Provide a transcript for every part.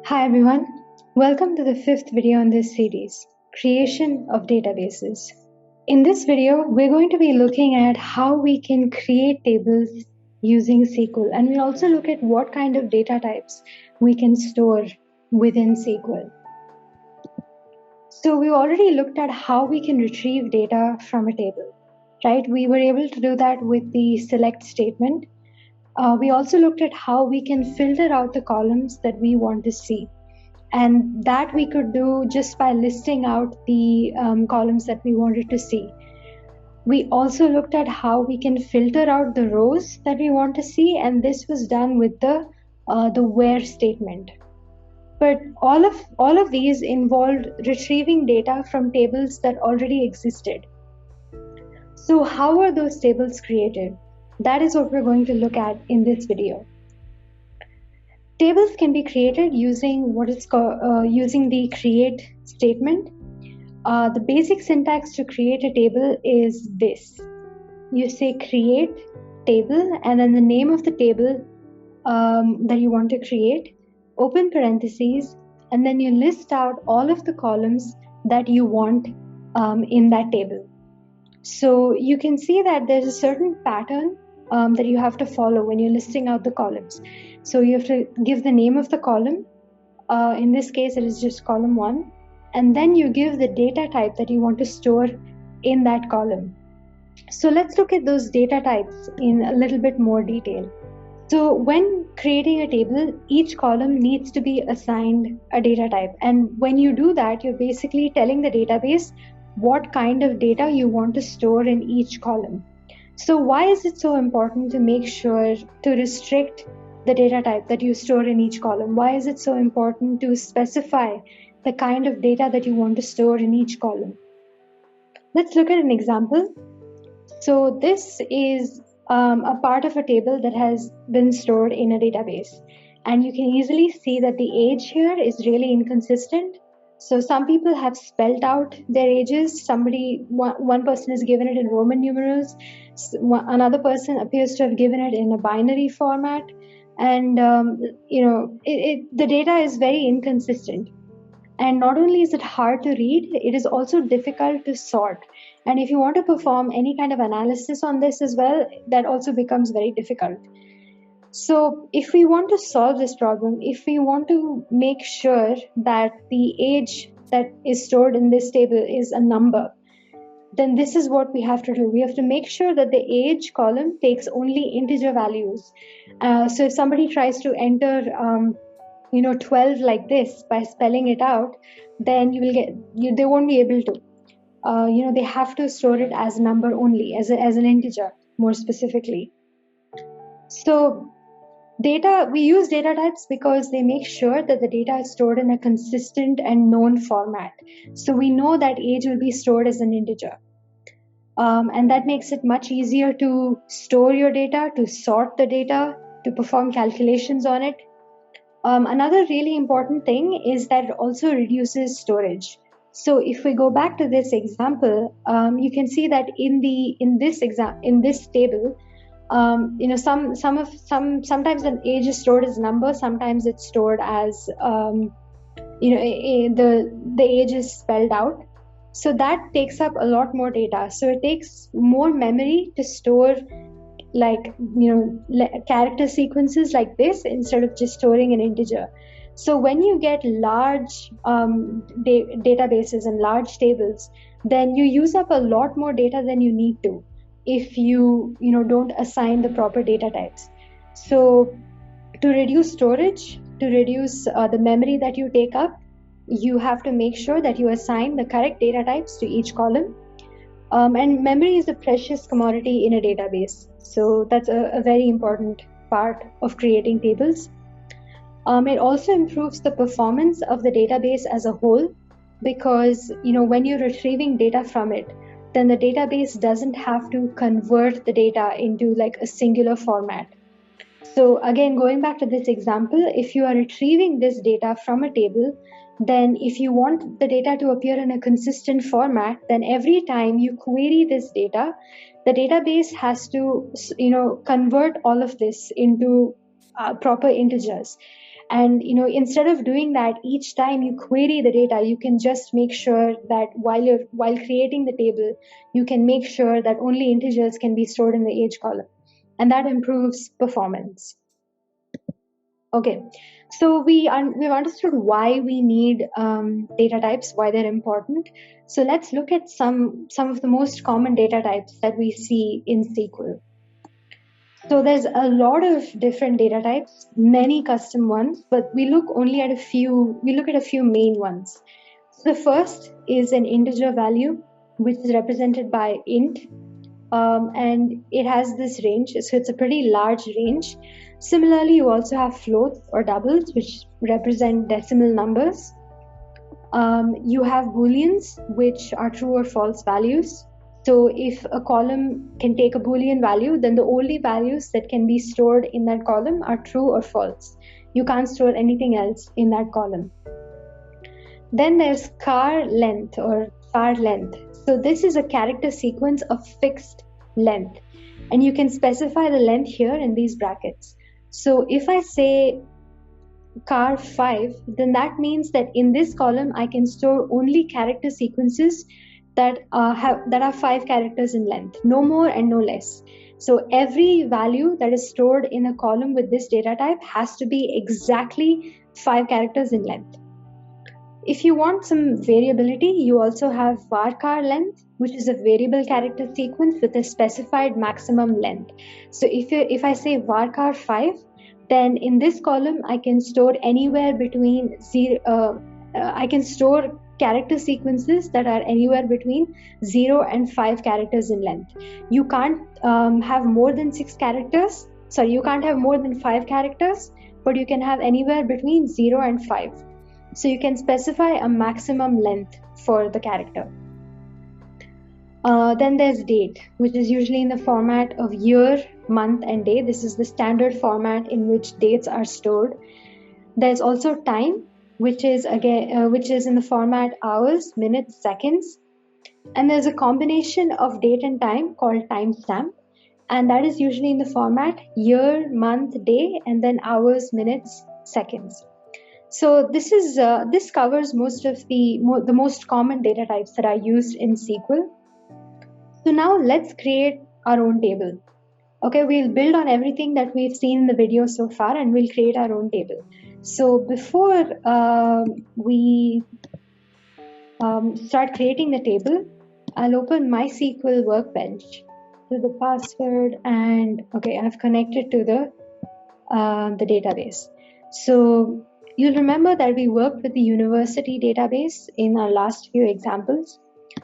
Hi everyone, welcome to the fifth video in this series, Creation of Databases. In this video, we're going to be looking at how we can create tables using SQL, and we'll also look at what kind of data types we can store within SQL. So we already looked at how we can retrieve data from a table, right? We were able to do that with the select statement. We also looked at how we can filter out the columns that we want to see. And that we could do just by listing out the columns that we wanted to see. We also looked at how we can filter out the rows that we want to see, and this was done with the where statement. But all of these involved retrieving data from tables that already existed. So how are those tables created? That is what we're going to look at in this video. Tables can be created using what is called using the create statement. The basic syntax to create a table is this. You say create table and then the name of the table that you want to create, open parentheses, and then you list out all of the columns that you want in that table. So you can see that there's a certain pattern that you have to follow when you're listing out the columns. So you have to give the name of the column. In this case, it is just column 1. And then you give the data type that you want to store in that column. So let's look at those data types in a little bit more detail. So when creating a table, each column needs to be assigned a data type. And when you do that, you're basically telling the database what kind of data you want to store in each column. So why is it so important to make sure to restrict the data type that you store in each column? Why is it so important to specify the kind of data that you want to store in each column? Let's look at an example. So this is a part of a table that has been stored in a database. And you can easily see that the age here is really inconsistent. So some people have spelled out their ages. One person has given it in Roman numerals. Another person appears to have given it in a binary format. And the data is very inconsistent. And not only is it hard to read, it is also difficult to sort. And if you want to perform any kind of analysis on this as well, that also becomes very difficult. So if we want to solve this problem, if we want to make sure that the age that is stored in this table is a number, then this is what we have to do. We have to make sure that the age column takes only integer values. So if somebody tries to enter 12 like this by spelling it out, then they won't be able to. They have to store it as a number only, as an integer, more specifically. So we use data types because they make sure that the data is stored in a consistent and known format. So we know that age will be stored as an integer. And that makes it much easier to store your data, to sort the data, to perform calculations on it. Another really important thing is that it also reduces storage. So if we go back to this example, you can see that in this table, sometimes an age is stored as a number, sometimes it's stored as the age is spelled out. So that takes up a lot more data. So it takes more memory to store character sequences like this instead of just storing an integer. So when you get large databases and large tables, then you use up a lot more data than you need to if you don't assign the proper data types. So to reduce storage, to reduce the memory that you take up, you have to make sure that you assign the correct data types to each column. And memory is a precious commodity in a database. So that's a very important part of creating tables. It also improves the performance of the database as a whole, because when you're retrieving data from it, then the database doesn't have to convert the data into like a singular format. So again, going back to this example, if you are retrieving this data from a table, then if you want the data to appear in a consistent format, then every time you query this data, the database has to convert all of this into proper integers. And instead of doing that each time you query the data, you can just make sure that while creating the table, you can make sure that only integers can be stored in the age column, and that improves performance. Okay, so we've understood why we need data types, why they're important. So let's look at some of the most common data types that we see in SQL. So there's a lot of different data types, many custom ones, but we look at a few main ones. So the first is an integer value, which is represented by int, and it has this range, so it's a pretty large range. Similarly, you also have floats or doubles, which represent decimal numbers. You have booleans, which are true or false values. So if a column can take a Boolean value, then the only values that can be stored in that column are true or false. You can't store anything else in that column. Then there's char length or char length. So this is a character sequence of fixed length, and you can specify the length here in these brackets. So if I say char 5, then that means that in this column I can store only character sequences that are 5 characters in length, no more and no less. So every value that is stored in a column with this data type has to be exactly 5 characters in length. If you want some variability, you also have varchar length, which is a variable character sequence with a specified maximum length. So if I say varchar 5, then in this column I can store anywhere between I can store character sequences that are anywhere between 0 and 5 characters in length. You can't have more than 6 characters. Sorry, you can't have more than 5 characters, but you can have anywhere between 0 and 5. So you can specify a maximum length for the character. Then there's date, which is usually in the format of year, month, and day. This is the standard format in which dates are stored. There's also time, which is in the format hours, minutes, seconds. And there's a combination of date and time called timestamp, and that is usually in the format year, month, day, and then hours, minutes, seconds. So this covers most of the most common data types that are used in SQL. So now let's create our own table. Okay, we'll build on everything that we've seen in the video so far, and we'll create our own table. So before we start creating the table, I'll open MySQL Workbench to the password, and okay, I've connected to the database. So you'll remember that we worked with the university database in our last few examples.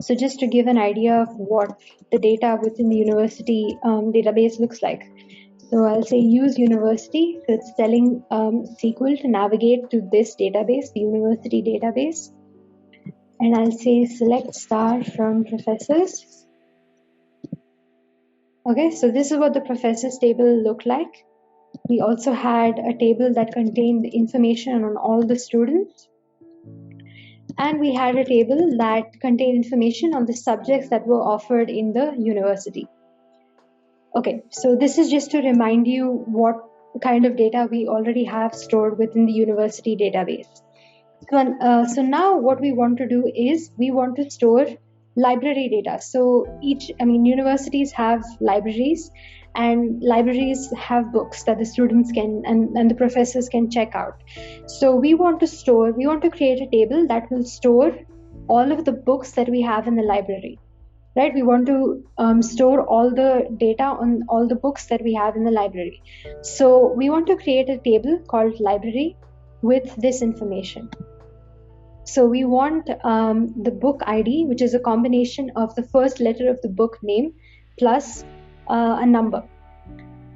So just to give an idea of what the data within the university database looks like. So I'll say use university. So it's telling SQL to navigate to this database, the university database. And I'll say select star from professors. Okay, so this is what the professors table looked like. We also had a table that contained information on all the students. And we had a table that contained information on the subjects that were offered in the university. Okay, so this is just to remind you what kind of data we already have stored within the university database. So now what we want to do is we want to store library data. So universities have libraries, and libraries have books that the students can and the professors can check out. So we want to create a table that will store all of the books that we have in the library, right? We want to store all the data on all the books that we have in the library. So we want to create a table called library with this information. So we want the book ID, which is a combination of the first letter of the book name plus a number.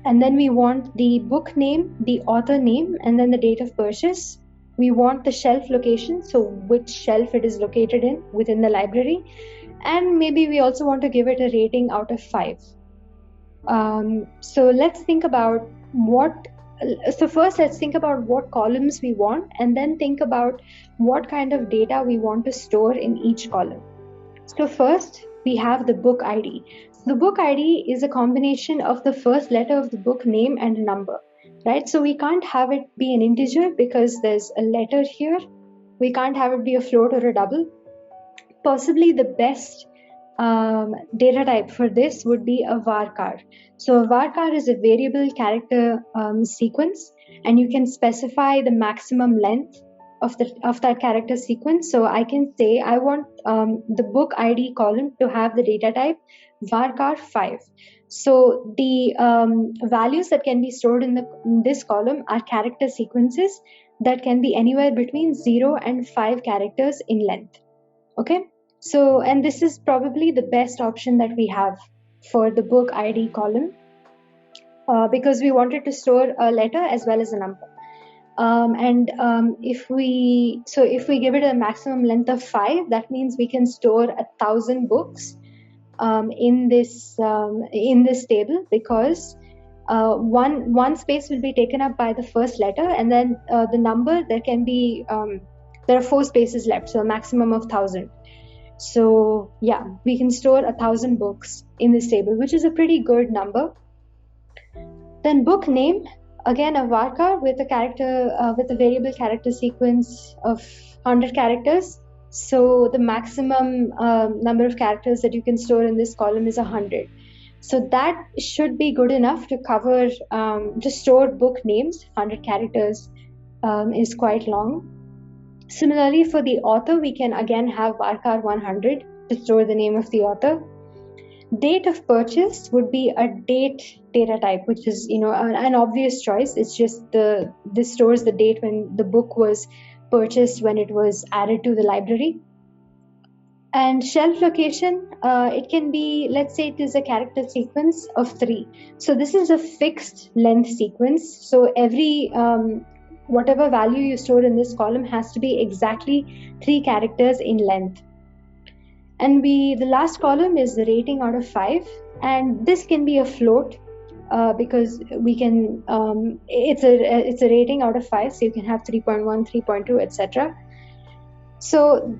And then we want the book name, the author name, and then the date of purchase. We want the shelf location, so which shelf it is located in within the library. And maybe we also want to give it a rating out of 5. So let's think about first let's think about what columns we want, and then think about what kind of data we want to store in each column. So first we have the book ID. The book ID is a combination of the first letter of the book name and a number. right? So we can't have it be an integer because there's a letter here. We can't have it be a float or a double. Possibly the best data type for this would be a varchar. So a varchar is a variable character sequence, and you can specify the maximum length of that character sequence. So I can say I want the book ID column to have the data type varchar 5. So the values that can be stored in this column are character sequences that can be anywhere between 0 and 5 characters in length. Okay, so, and this is probably the best option that we have for the book ID column because we wanted to store a letter as well as a number. If we give it a maximum length of 5, that means we can store 1,000 books in this table, because one space will be taken up by the first letter, and then the number, there can be there are 4 spaces left, so a maximum of 1,000. So yeah, we can store 1,000 books in this table, which is a pretty good number. Then book name, again a varchar with a character with a variable character sequence of 100 characters. So the maximum number of characters that you can store in this column is 100. So that should be good enough to cover to store book names. 100 characters is quite long. Similarly, for the author, we can again have varchar 100 to store the name of the author. Date of purchase would be a date data type, which is an obvious choice. It's just this stores the date when the book was purchased, when it was added to the library. And shelf location, it can be, let's say it is a character sequence of 3. So this is a fixed length sequence. So every whatever value you store in this column has to be exactly 3 characters in length. And the last column is the rating out of 5, and this can be a float because we can it's a rating out of 5, so you can have 3.1, 3.2, etc. So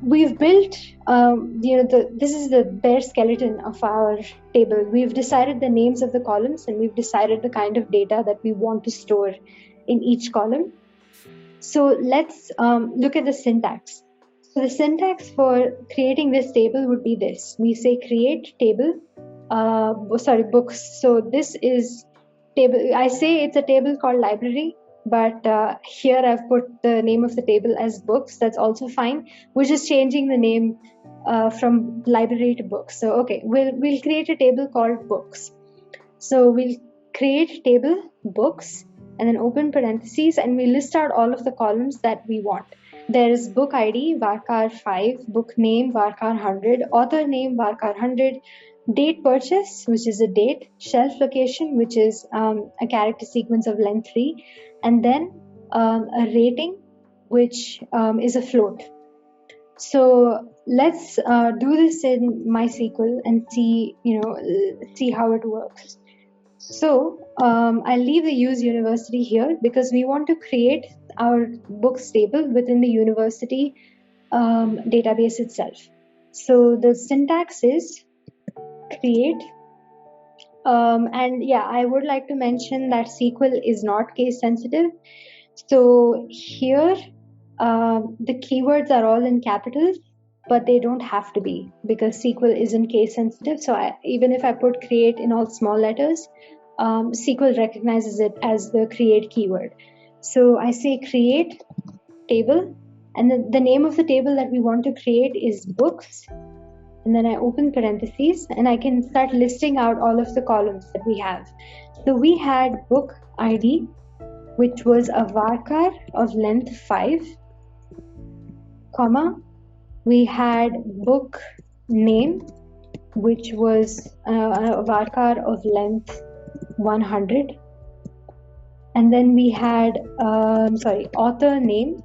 we've built this is the bare skeleton of our table. We've decided the names of the columns, and we've decided the kind of data that we want to store in each column. So let's look at the syntax. So the syntax for creating this table would be this. We say create table, books. So this is table. I say it's a table called library, but here I've put the name of the table as books. That's also fine. We're just changing the name from library to books. So okay, we'll create a table called books. So we'll create table books, and then open parentheses, and we list out all of the columns that we want. There is book ID, varchar 5, book name, varchar 100, author name, varchar 100, date purchase, which is a date, shelf location, which is a character sequence of length 3, and then a rating, which is a float. So let's do this in MySQL and see how it works. So I'll leave the use university here because we want to create our books table within the university database itself. So the syntax is create, and yeah, I would like to mention that SQL is not case sensitive. So here the keywords are all in capitals, but they don't have to be, because SQL isn't case sensitive. So even if I put create in all small letters, SQL recognizes it as the create keyword. So I say create table, and the name of the table that we want to create is books, and then I open parentheses, and I can start listing out all of the columns that we have. So we had book ID, which was a varchar of length 5, comma, we had book name, which was a varchar of length 100, and then we had author name,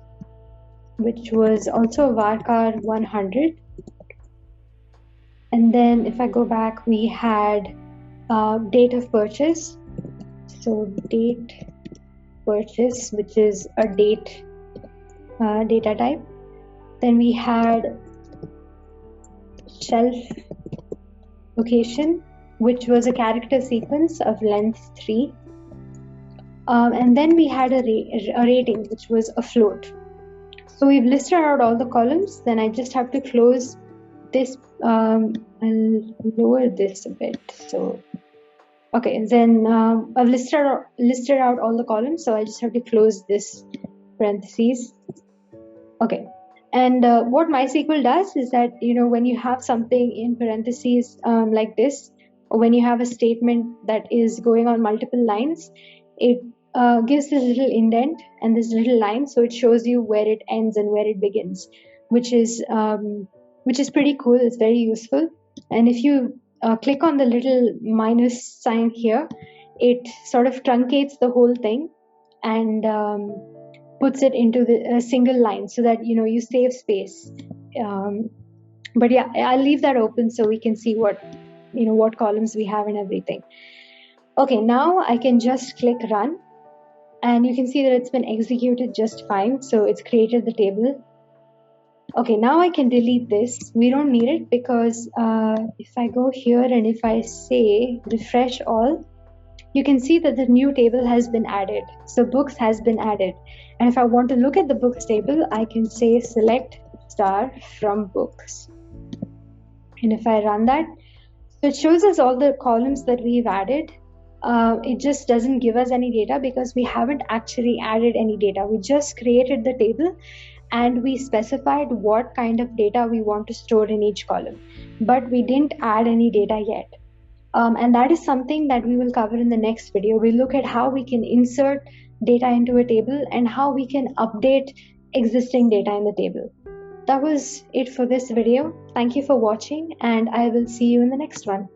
which was also a varchar 100, and then if I go back, we had date of purchase, so date purchase, which is a date data type. Then we had shelf location, which was a character sequence of length 3. And then we had a rating, which was a float. So we've listed out all the columns. Then I just have to close this. I'll lower this a bit. So okay, then I've listed out all the columns. So I just have to close this parentheses. Okay. And what MySQL does is that, when you have something in parentheses like this, or when you have a statement that is going on multiple lines, it gives this little indent and this little line, so it shows you where it ends and where it begins, which is pretty cool. It's very useful. And if you click on the little minus sign here, it sort of truncates the whole thing and puts it into a single line so that you save space. But yeah, I'll leave that open so we can see what columns we have and everything. Okay, now I can just click run, and you can see that it's been executed just fine. So it's created the table. Okay, now I can delete this. We don't need it because if I go here and if I say refresh all, you can see that the new table has been added. So books has been added. And if I want to look at the books table, I can say select star from books. And if I run that, so it shows us all the columns that we've added. It just doesn't give us any data because we haven't actually added any data. We just created the table and we specified what kind of data we want to store in each column, but we didn't add any data yet. And that is something that we will cover in the next video. We'll look at how we can insert data into a table and how we can update existing data in the table. That was it for this video. Thank you for watching, and I will see you in the next one.